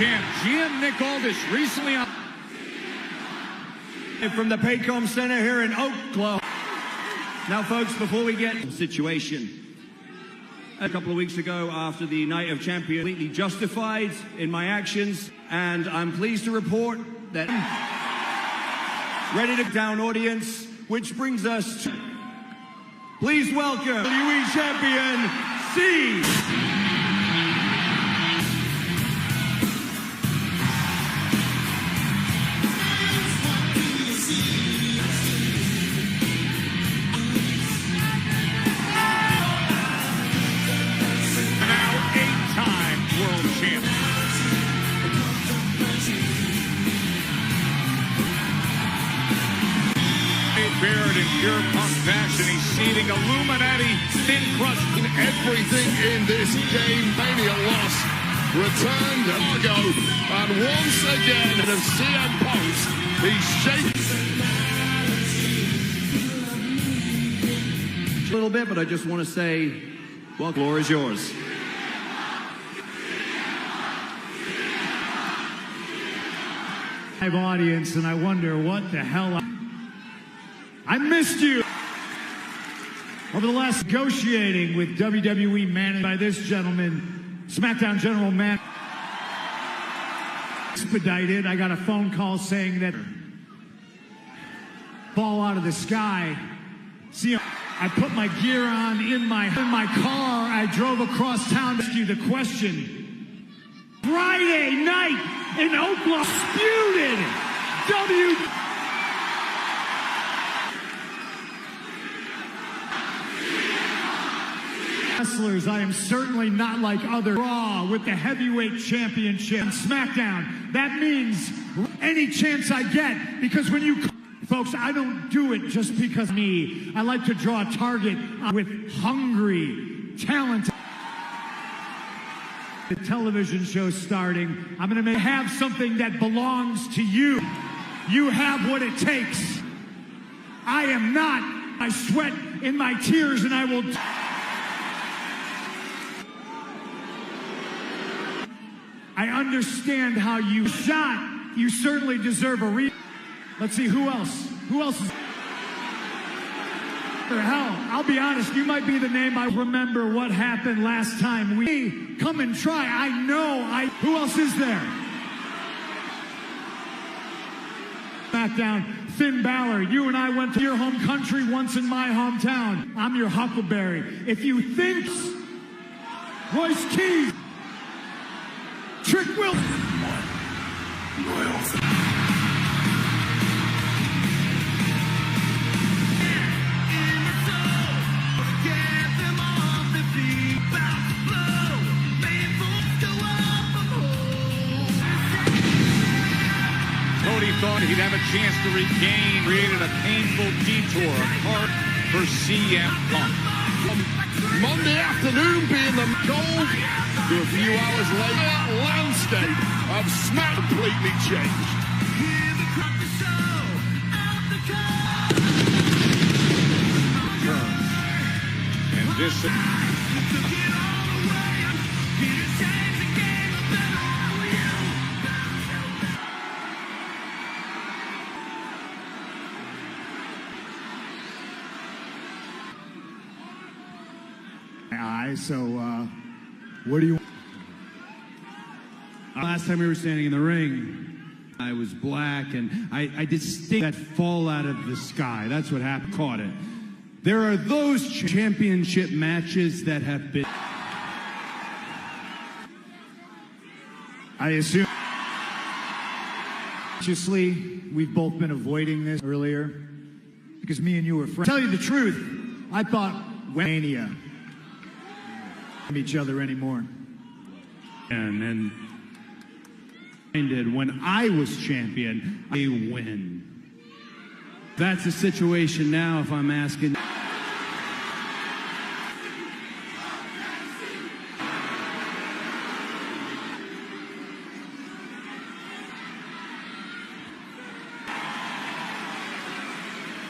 champ, GM Nick Aldis, recently on... From the Paycom Center here in Oklahoma. Now, folks, before we get to the situation, a couple of weeks ago after the Night of Champions, completely justified in my actions, and I'm pleased to report that ready to down audience, which brings us to, please welcome WWE Champion C. Baird in pure Punk fashion. He's seeding Illuminati thin crust. Everything in this game, Mania lost. Returned Argo, and once again, of CM Punk's, he's shaking. A little bit, but I just want to say, well, the floor is yours. Live audience, and I wonder what the hell I missed you. Over the last negotiating with WWE managed by this gentleman, SmackDown General Manager. Expedited. I got a phone call saying that fall out of the sky. See, I put my gear on in my car. I drove across town to ask you the question. Friday night in Oklahoma, disputed wrestlers. I am certainly not like other Raw with the heavyweight championship and SmackDown. That means any chance I get, because when you folks, I don't do it just because of me. I like to draw a target with hungry, talented. The television show starting. I'm going to have something that belongs to you. You have what it takes. I am not. I sweat in my tears, and I will. I understand how you shot. You certainly deserve a Let's see, who else? Who else is... Hell, I'll be honest, you might be the name I remember what happened last time. We come and try. I know. Who else is there? SmackDown, Finn Bálor. You and I went to your home country once in my hometown. I'm your Huckleberry. If you think Royce Keys, Trick Will. Cody thought he'd have a chance to regain, created a painful detour, a card for CM Punk. Monday afternoon being the goal to a few hours later, that landscape of Smack completely changed. And this... So, what do you... Last time we were standing in the ring, I was black, and I distinct that fall out of the sky. That's what happened. Caught it. There are those championship matches that have been... I assume... Consciously, we've both been avoiding this earlier, because me and you were friends. To tell you the truth, I thought Mania... each other anymore. And when I was champion, I win. That's the situation now, if I'm asking.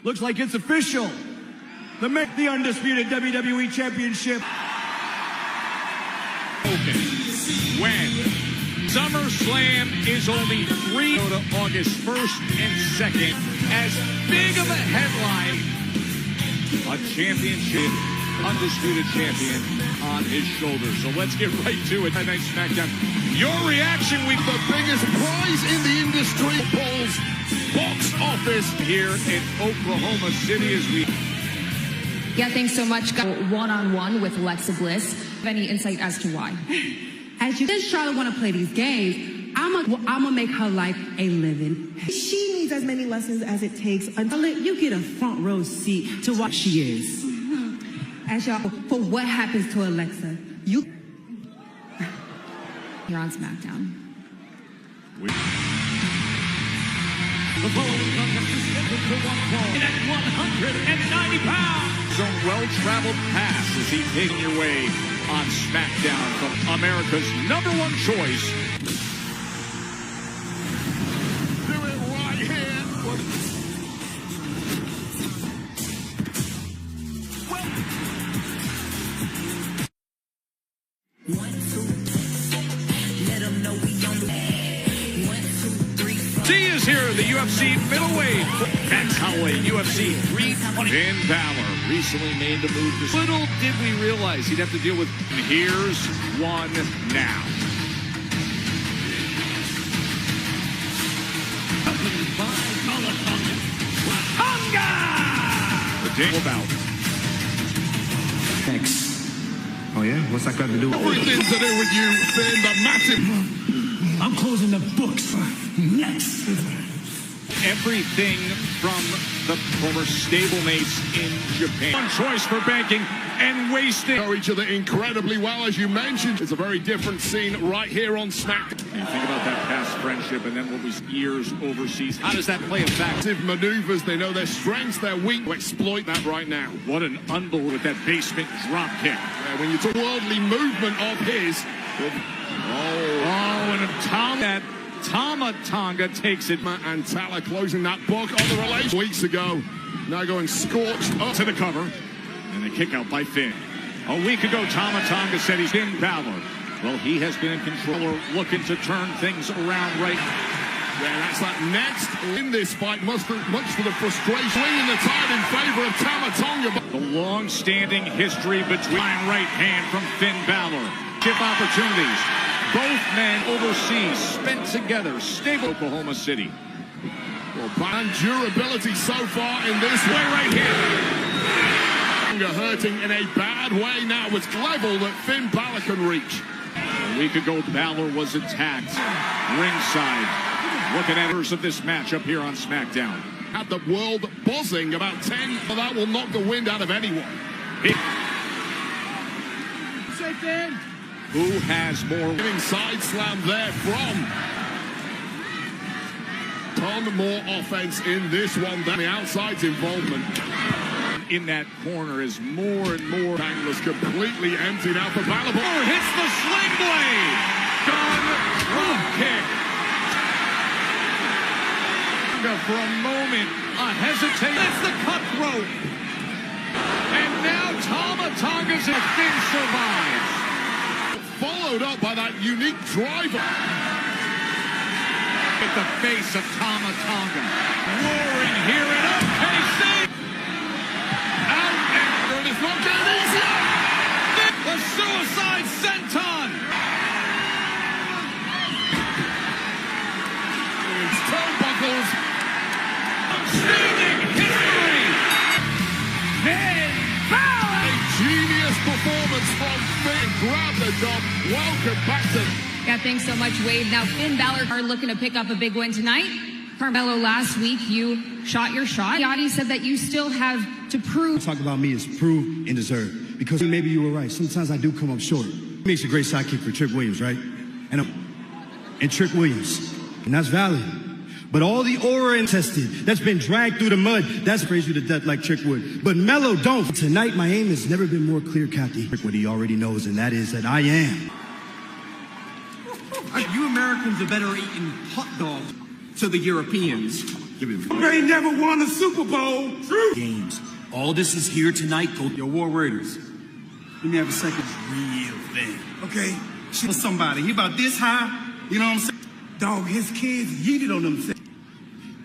Looks like it's official. The undisputed WWE Championship. When SummerSlam is only 3 to August 1st and 2nd. As big of a headline, a championship, undisputed champion on his shoulders. So let's get right to it. Friday Night SmackDown. Your reaction week, The biggest prize in the industry, Paul's box office here in Oklahoma City as we... Yeah, thanks so much. One-on-one with Alexa Bliss. Have any insight as to why? As you said, Charlotte want to play these games. I'm gonna make her life a living. She needs as many lessons as it takes until you get a front row seat to what she is. As y'all, for what happens to Alexa, You're on SmackDown. The following contest is scheduled for one fall at 190 pounds. Some well-traveled pass as he taking your way on SmackDown from America's #1 choice. do it right here. He is here, the UFC middleweight. That's how a UFC 320. Finn Bálor recently made the move. Little did we realize he'd have to deal with. Here's one now. The day about. Thanks. Oh yeah? What's that got to do with Everything to do with you, Finn, the massive... I'm closing the books next. Everything from the former stablemates in Japan. One choice for banking and wasting. Know each other incredibly well, as you mentioned. It's a very different scene right here on SmackDown. You think about that past friendship and then what was years overseas. How does that play a factor? Maneuvers, they know their strengths, their weak. We'll exploit that right now. What an unbelievable with that basement drop kick. Yeah, when you talk worldly movement of his. And Tama Tonga takes it. And Tala closing that book on the relation weeks ago. Now going scorched up To the cover. And a kick out by Finn. A week ago, Tama Tonga said he's in Bálor. Well, he has been in control, looking to turn things around right. Yeah, that's that next in this fight, much to the frustration. Swinging the tide in favor of Tama Tonga. The long-standing history between right hand from Finn Bálor. Chip opportunities. Both men overseas, spent together, stable Oklahoma City. Well, and durability so far in this way right here. Hurting in a bad way now. It's level that Finn Bálor can reach. A week ago, Bálor was attacked ringside. Looking at of this matchup here on SmackDown. Had the world buzzing about 10, but that will knock the wind out of anyone. Who has more? Getting side slam there from. Ton more offense in this one than the outside's involvement. In that corner is more and more. Bangla's completely emptied out for Bálor. Hits the sling blade. Gun drop kick. For a moment, a hesitation. That's the cutthroat. And now Tama Tonga's and Finn survives. Followed up by that unique driver. At the face of Tama Tonga. Roaring here in OKC. Out and It's not getting easier. the suicide senton. It's turnbuckles. Outstanding history. Finn Bálor. A genius performance from Finn. Grab the job. Welcome back to... Yeah, thanks so much, Wade. Now, Finn Bálor are looking to pick up a big win tonight. Carmelo, last week, you shot your shot. Yachty said that you still have to prove. Talk about me is prove and deserve. Because maybe you were right. Sometimes I do come up short. He makes a great sidekick for Trick Williams, right? And Trick Williams. And that's valid. But all the aura and tested, that's been dragged through the mud, that's praise you to death like Trick would. But Melo don't. Tonight, my aim has never been more clear, Kathy. What he already knows, and that is that I am. You Americans are better eating hot dogs to the Europeans. They never won a Super Bowl. True. Games. All this is here tonight. Go your War Raiders. Let me have a second. Real thing. Okay? For somebody. He about this high. You know what I'm saying? Dog, his kids yeeted on themselves.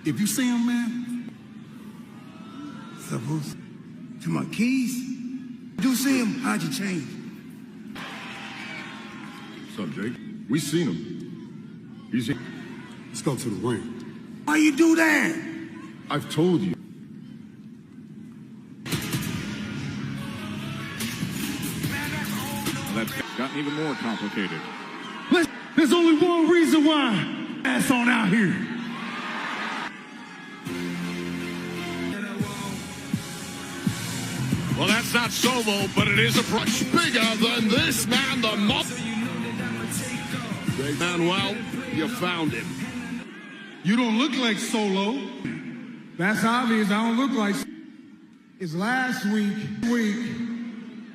If you see him, man, supposed to my keys. Do see him? How'd you change? What's up, Jake? We seen him. He's here. Let's go to the ring. Why you do that? I've told you. Well, that's gotten even more complicated. There's only one reason why ass on out here. Well, that's not Solo, but it is a Much bigger than this man, the mob. Manuel, you found him. You don't look like Solo. That's obvious. I don't look like. It's last week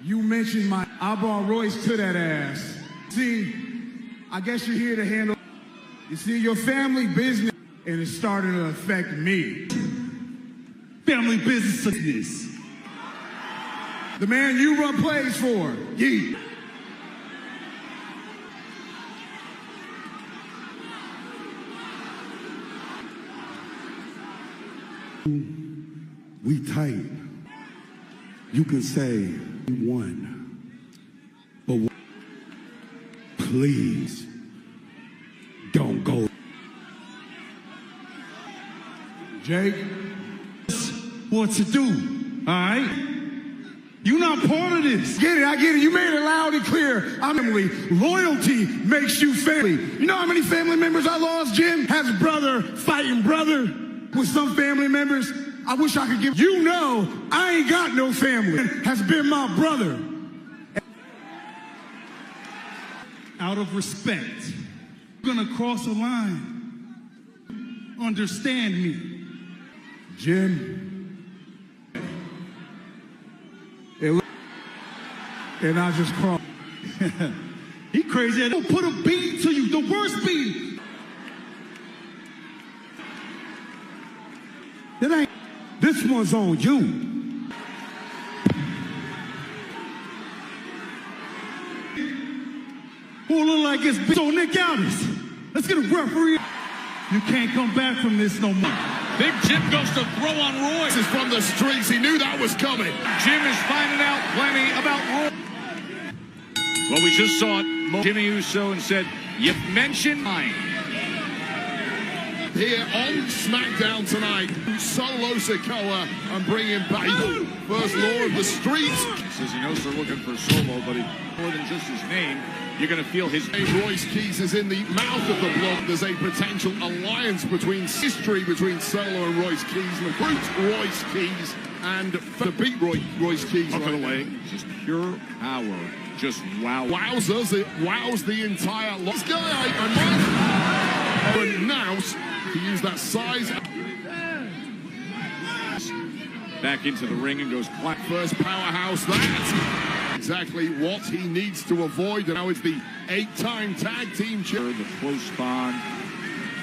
you mentioned I brought Royce to that ass. See, I guess you're here to handle. You see, your family business, and it's starting to affect me. Family business. The man you run plays for. Yeet. We tight. You can say we won. But please don't go. Jake, what to do, all right? You're not part of this. Get it, I get it. You made it loud and clear. I'm family. Loyalty makes you family. You know how many family members I lost, Jim? Has brother fighting brother with some family members. I wish I could give. You know, I ain't got no family. Has been my brother. Out of respect, you're gonna cross a line. Understand me. Jim. And I just crawl. He crazy. Don't put a beating to you. The worst beating. That ain't. This one's on you. Who look like it's so Nick Aldis. Let's get a referee. You can't come back from this no more. Big Jim goes to throw on Royce. This is from the streets. He knew that was coming. Jim is finding out plenty about Royce. Well, we just saw it. Jimmy Uso and said, "You mentioned mine." Here on SmackDown tonight, Solo Sikoa and bringing back first law of the streets. He says he knows they're looking for Solo, but more than just his name, you're going to feel his name. Royce Keys is in the mouth of the blood. There's a potential alliance between Solo and Royce Keys, and recruit Royce Keys, and to beat Royce Keys. Up and away, just pure power. Just wow. Wows us. It wows the entire lot. This guy, I might pronounce to use that size. Back into the ring and goes clap. First powerhouse. That's exactly what he needs to avoid. And now it's the 8-time tag team champion. The close bond.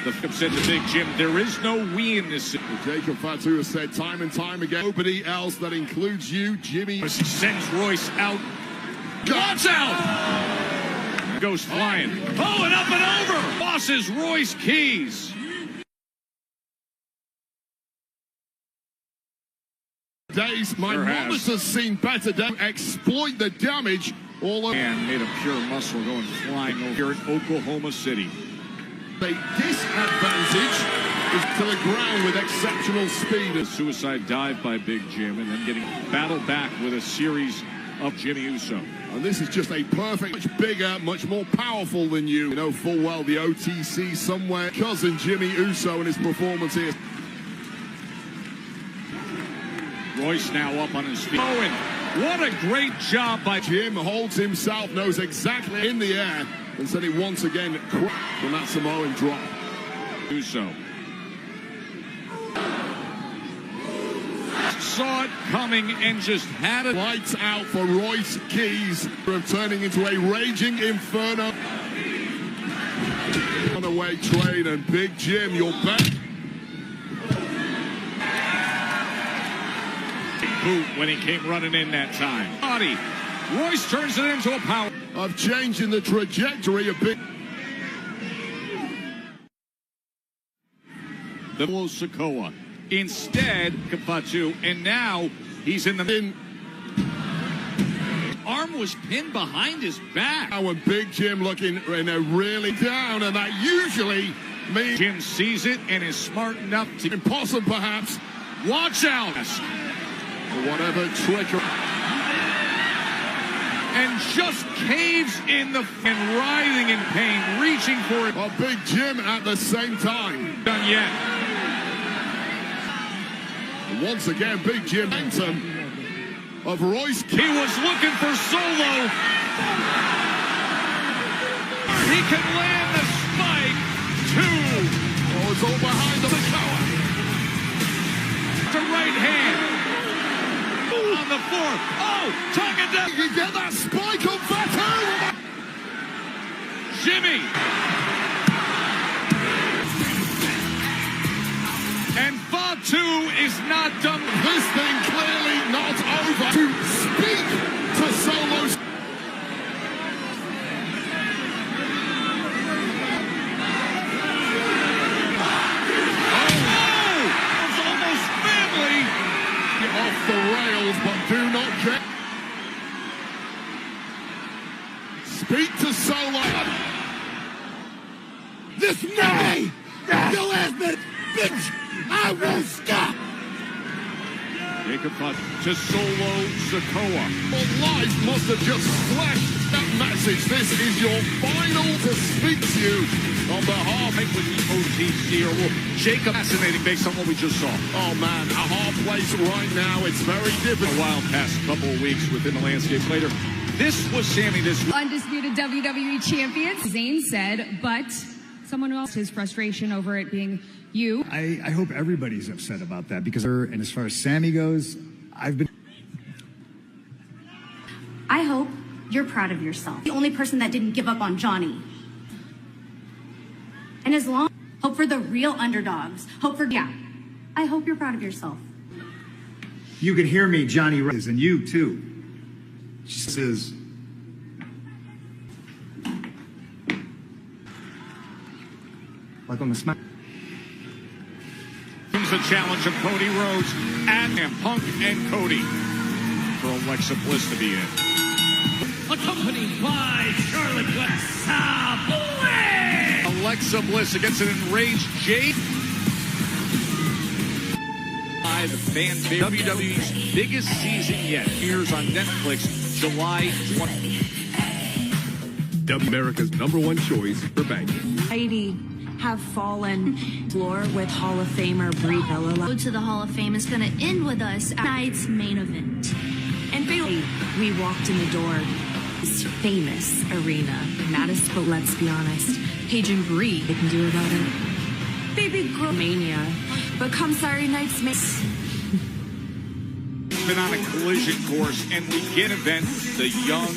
The said to Big Jim, there is no we in this. Jacob Fatu has said time and time again, nobody else that includes you, Jimmy. Sends Royce out. Watch out! Goes flying. Oh, and up and over! Bosses Royce Keys. Days, my monitor's seen better days. Exploit the damage all over. And made a pure muscle going flying over here in Oklahoma City. The disadvantage is to the ground with exceptional speed. A suicide dive by Big Jim and then getting battled back with a series of Jimmy Uso. And this is just a perfect, much bigger, much more powerful than you. You know full well the OTC somewhere. Cousin Jimmy Uso and his performance here. Royce now up on his feet. Owen, what a great job by Jim. Holds himself, knows exactly in the air, and said it once again from that Samoan drop. Uso. Saw it coming and just had it. Lights out for Royce Keys from turning into a raging inferno. Runaway train and Big Jim, you're back. Boot when he came running in that time. Body. Royce turns it into a power. Of changing the trajectory of Big. the Sokoa. Instead, Kapatu, and now he's in the arm was pinned behind his back. Now and Big Jim looking really down, and that usually means Jim sees it and is smart enough to impossible perhaps. watch out. Whatever trick. And just caves in the and writhing in pain, reaching for it. Well, Big Jim at the same time. Done yet. And once again, Big Jim momentum of Royce. He was looking for Solo. He can land the spike. 2. Oh, it's all behind the cover. To right hand. On the floor. Oh, tongue and down. You get that spike on Fatu. Jimmy. And Fatu is not done. This thing clearly not over. To speak to Solo's. Off the rails, but do not get. Speak to Solo. This May, your ass bitch, I won't stop. Jacob to Solo Sokoa. Well, life must have just flashed that message. This is your final to speak to you on behalf with the OTC or Jacob. Fascinating based on what we just saw. Oh man, a hard place right now. It's very difficult. A wild past couple of weeks within the landscape later. This was Sami this week. Undisputed WWE champion, Zayn said, but someone else his frustration over it being you. I hope everybody's upset about that because, and as far as Sami goes, I hope you're proud of yourself. The only person that didn't give up on Johnny. And as long, hope for the real underdogs. I hope you're proud of yourself. You can hear me, Johnny Rhodes, and you too. She says, like on the smack. Comes the challenge of Cody Rhodes and Punk and Cody for Alexa Bliss to be in. Accompanied by Charlotte Bliss. Alexa Bliss against an enraged Jade. The fan favorite WWE's biggest season yet. Airs on Netflix July 20th. America's #1 choice for banking. Heidi have fallen floor with Hall of Famer Brie Bella. Road to the Hall of Fame is going to end with us at tonight's main event. And we walked in the door. This famous arena. Maddest, but let's be honest. Paige and Brie, they can do about it. Baby girl mania. But come Saturday night's been on a collision course, and we get event, the young,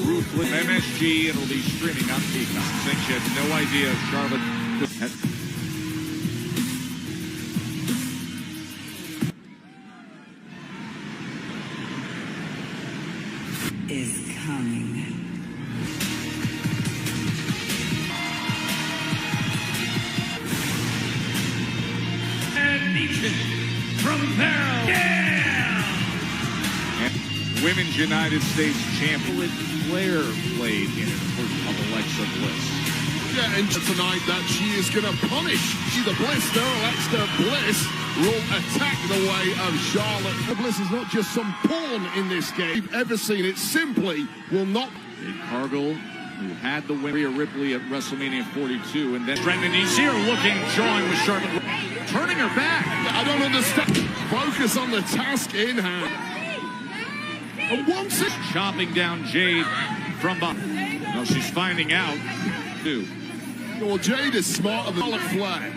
ruthless MSG, and it'll be streaming on Peacock. Thanks, you had no idea Charlotte is coming. And Nation from Peril. Yeah! And Women's United States champion Flair played in it of Alexa Bliss. Yeah, and tonight that she is going to punish. She's the Bliss, no, Alexa Bliss will attack the way of Charlotte. Bliss is not just some pawn in this game. If you've ever seen it, simply will not. Jade Cargill, who had the win, Rhea Ripley at WrestleMania 42, and then Stratton, he's here looking, jawing with Charlotte, turning her back. I don't understand. Focus on the task in hand. And once it chopping down Jade from behind. No, she's finding out, too. Well, Jade is smarter than Charlotte Flair.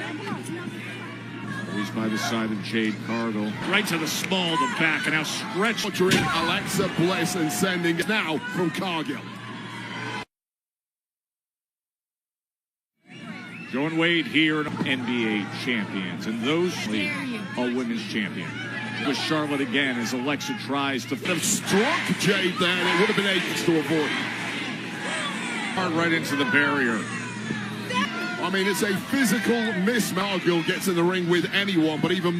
Always by the side of Jade Cargill. Right to the small of the back, and now stretched. Alexa Bliss and sending it now from Cargill. Joe and Wade here, NBA champions, and those a women's champion. With Charlotte again as Alexa tries to struck Jade there, and it would have been 8 to avoid. Right into the barrier. I mean, it's a physical miss. Cargill gets in the ring with anyone, but even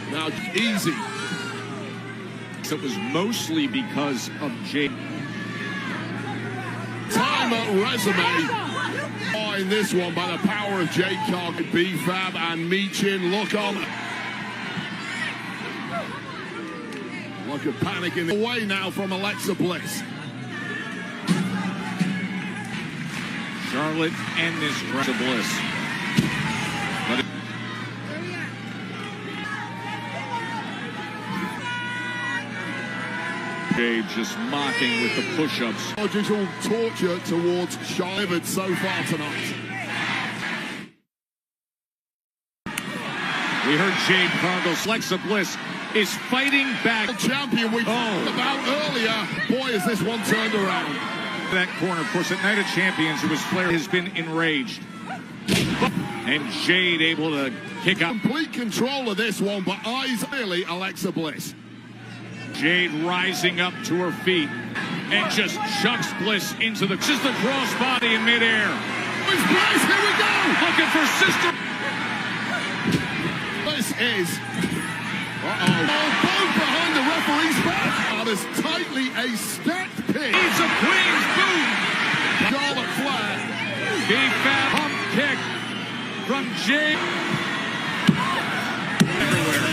now, easy. It was mostly because of Jade. Time resume. In this one by the power of Jade Cargill, B-Fab and Michin. Look at panicking away now from Alexa Bliss. Charlotte and this Alexa Bliss. But Jade just mocking with the push-ups. Logical torture towards Charlotte so far tonight. We heard Jade Cargill. Alexa Bliss is fighting back. The champion we talked about earlier. Boy, is this one turned around. That corner, of course, at Night of Champions, it was Flair has been enraged. And Jade able to kick out. Complete control of this one, but eyes clearly Alexa Bliss. Jade rising up to her feet and just chucks Bliss into the just a crossbody in midair. It's Bliss, here we go! Looking for sister. Bliss is both behind the referee's back. Not as tightly a stacked pin. It's a Queen's boot. Charlotte Flair. B-Fab pump kick from Jade. Everywhere.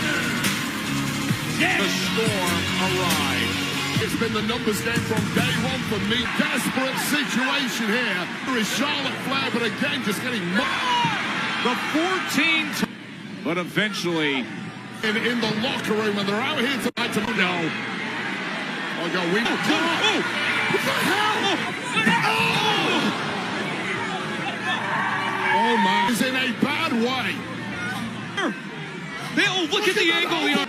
The storm arrived. It's been the numbers game from day one for me. Desperate situation here. There is Charlotte Flair, but again, just getting the 14. But eventually, in the locker room, and they're out here tonight to no. Oh, God, we. What the hell? Oh, my. He's in a bad way. Oh, look at the angle.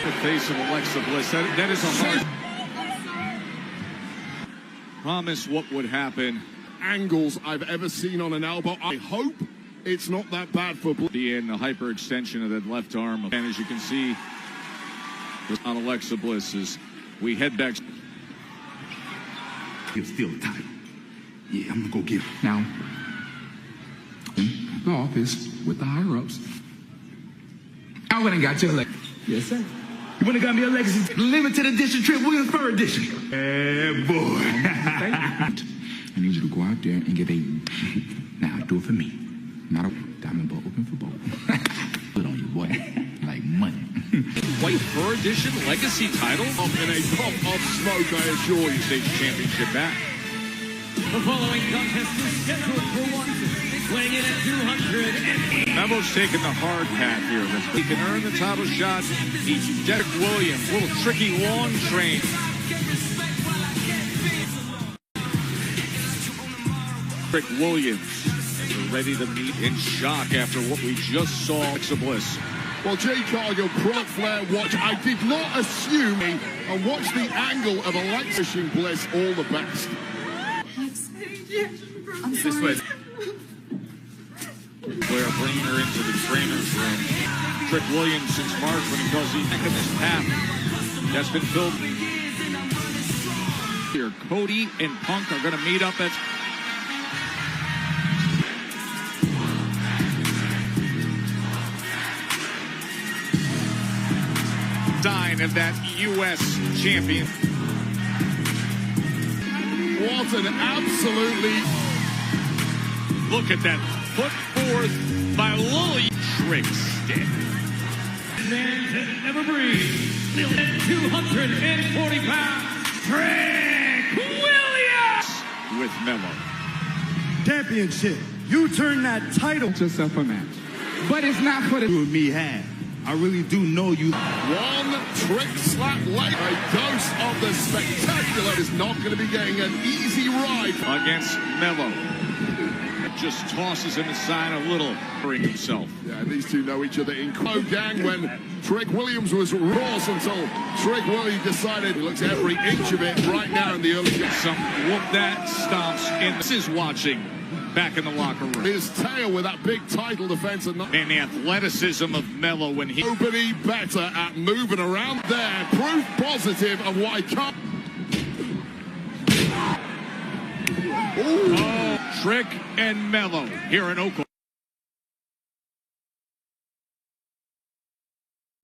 The face of Alexa Bliss. That is a hard promise what would happen. Angles I've ever seen on an elbow. I hope it's not that bad for Bliss. In the hyperextension of that left arm. And as you can see on Alexa Bliss as we head back. He'll steal the title. Yeah, I'm gonna go get him. Now, in the office with the higher-ups, I went and got your leg. Yes, sir. You went and got me a legacy limited edition Trick Williamsburg edition. Boy. I need you to go out there and get a. Now, do it for me. Not a diamond ball, open for both. Put on you, boy. Like money. White Fur Edition Legacy title? Up in a puff of smoke, I assure you. State championship back. The following contest is scheduled for one, weighing in at 208. Memo's taking the hard path here. He can earn the title shot. He's Derek Williams. Little tricky long train. Derek Williams. They're ready to meet in shock after what we just saw. Alexa Bliss. Well, Jade Cargill, Prompt Flair watch. I did not assume and watch the angle of Alexa Bliss all the best. I'm sorry. Flair bringing her into the trainer's room. Trick Williams since March when he calls the back of this path. That's been filled. Here, Cody and Punk are going to meet up at sign of that U.S. champion. What an absolutely... Look at that. Put forth by Lily Trickstick. Man that never breathed. 240 pounds. Trick Williams. With Memo. Championship. You turn that title. Yourself a match. But it's not for the you and me have. I really do know you. One trick slap leg. A dose of the spectacular is not going to be getting an easy ride. Against Memo. Just tosses him aside a little, for himself. Yeah, these two know each other in Crow Gang when Trick Williams was Ross until Trick Williams decided he looks every inch of it right now in the early game. Some whoop that stomps in. This is watching back in the locker room. His tail with that big title defense and the athleticism of Melo when he... Nobody better at moving around there. Proof positive of why can't... Ooh. Oh, Trick and Mello here in Oklahoma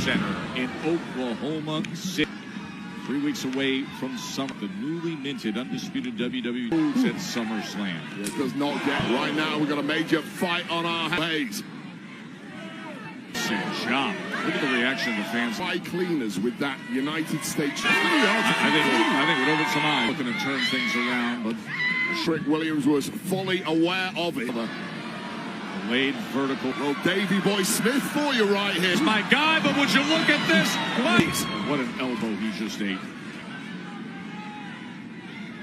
Center in Oklahoma City. 3 weeks away from summer, the newly minted undisputed WWE at SummerSlam. It does not get right now. We've got a major fight on our hands. Job. Look at the reaction of the fans. Five cleaners with that United States. I think with over some eyes looking to turn things around, but Trick Williams was fully aware of it. Laid vertical. Well, Davey Boy Smith for you right here. It's my guy, but would you look at this? What an elbow he just ate.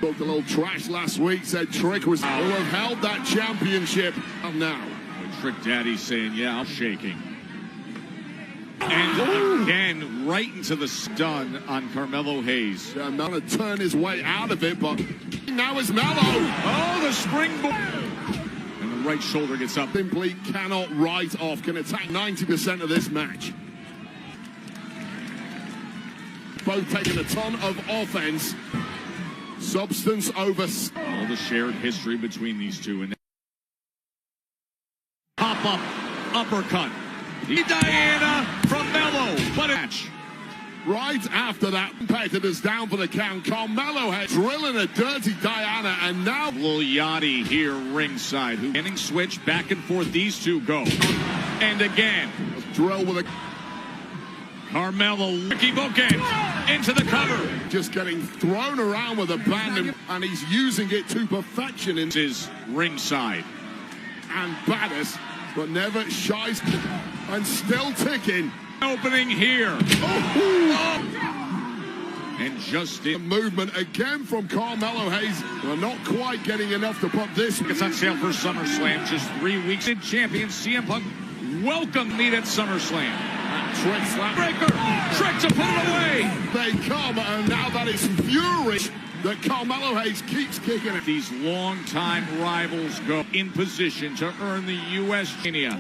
Talked a little trash last week, said Trick will have held that championship. And now. Trick Daddy saying, yeah, I'm shaking. And again, right into the stun on Carmelo Hayes. Yeah, not to turn his way out of it, but now it's Mello. Oh, the springboard. And the right shoulder gets up. Simply cannot write off. Can attack 90% of this match. Both taking a ton of offense. Substance over. All the shared history between these two. And pop up, uppercut. Diana from Mello, but match. Right after that, competitors down for the count. Carmelo had drilling a dirty Diana, and now Lil Yachty here ringside. Getting switch back and forth. These two go, and again, drill with a Carmelo Ricky bookend into the cover. Just getting thrown around with a band, and he's using it to perfection in his ringside. And Baddest, but never shies. And still ticking. Opening here. Oh. And just the movement again from Carmelo Hayes. We're not quite getting enough to put this. It's on sale for SummerSlam. Just 3 weeks in champion CM Punk. Welcome meet at SummerSlam. Trick slap breaker. Trick to put it away. They come, and now that is fury that Carmelo Hayes keeps kicking it. These longtime rivals go in position to earn the U.S. Mania.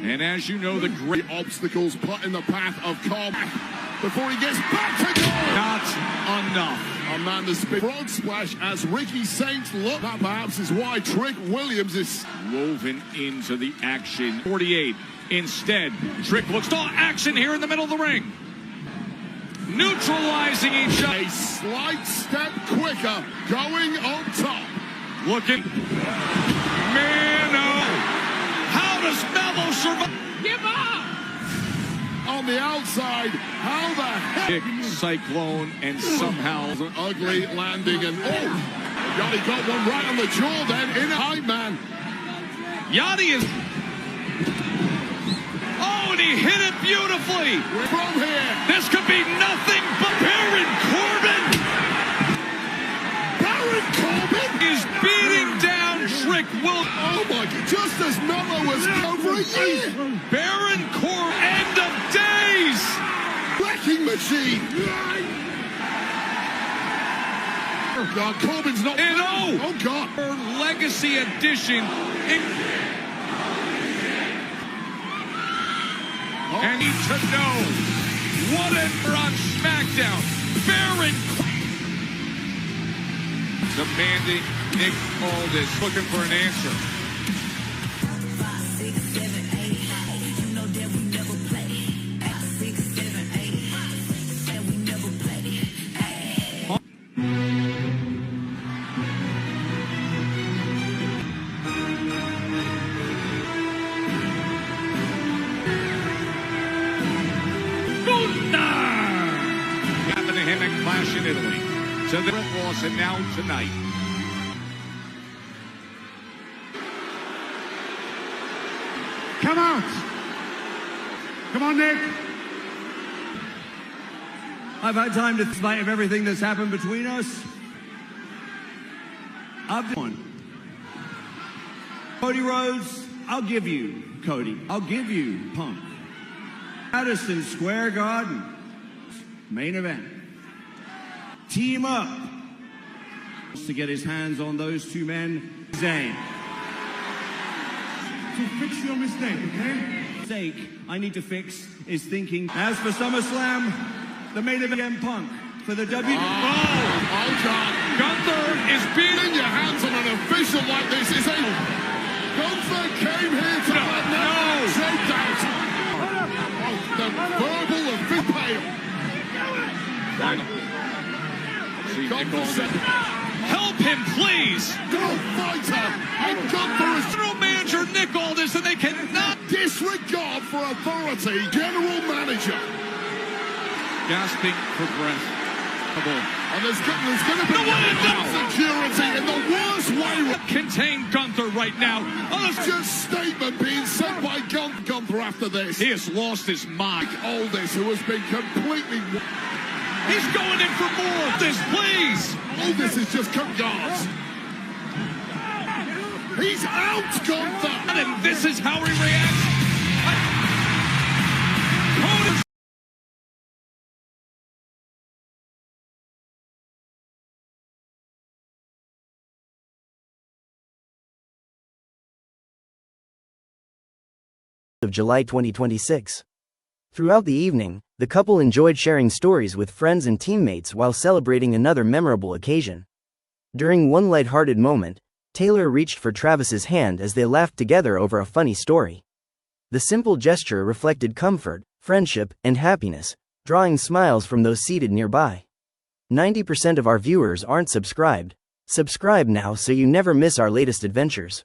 And as you know, the great obstacles put in the path of Carmelo before he gets back to goal. Not enough. Amanda's frog splash as Ricky Saints look. That perhaps is why Trick Williams is woven into the action. 48. Instead, Trick looks to action here in the middle of the ring. Neutralizing each other. A slight step quicker, going on top. Looking. Man, oh. How does Mello survive? Give up! On the outside, how the heck? Big cyclone, and somehow an ugly landing, and Yachty got one right on the jaw then, in a high man. Yachty is... Oh, and he hit it beautifully! From here. This could be nothing but Baron Corbin! Baron Corbin is beating down Trick Williams. Oh my God, just as Mello was over a year. Baron Corbin, end of days. Wrecking machine. Oh God, Corbin's not. And oh God. Her legacy edition. And need to know whatever on SmackDown. Baron demanding Nick Aldis, looking for an answer. Happened to him at Clash in Italy. So the loss, and now tonight. Come out. Come on, Nick. I've had time to think of everything that's happened between us. I've won. Cody Rhodes, I'll give you Cody. I'll give you Punk. Madison Square Garden. Main event. Team up. To get his hands on those two men. Zayn. So fix your mistake, okay? Mistake I need to fix is thinking. As for SummerSlam, the main event Punk for the WWE. Oh God. Gunther is beating your hands on an official. situation like this is a... Gunther came here to take out. The verbal of Vipale. Help him, please! Go fighter! And Gunther is... General Manager Nick Aldis, and they cannot... Disregard for authority, General Manager. Gasping for breath. And there's going to be security in the worst way. Contain Gunther right now. Just statement being said by Gunther after this. He has lost his mind. Aldis, who has been completely... He's going in for more of this, please. Aldis is just cut guards. He's out, Gunther. And this is how he reacts. Of July 2026. Throughout the evening, the couple enjoyed sharing stories with friends and teammates while celebrating another memorable occasion. During one lighthearted moment, Taylor reached for Travis's hand as they laughed together over a funny story. The simple gesture reflected comfort, friendship, and happiness, drawing smiles from those seated nearby. 90% of our viewers aren't subscribed. Subscribe now so you never miss our latest adventures.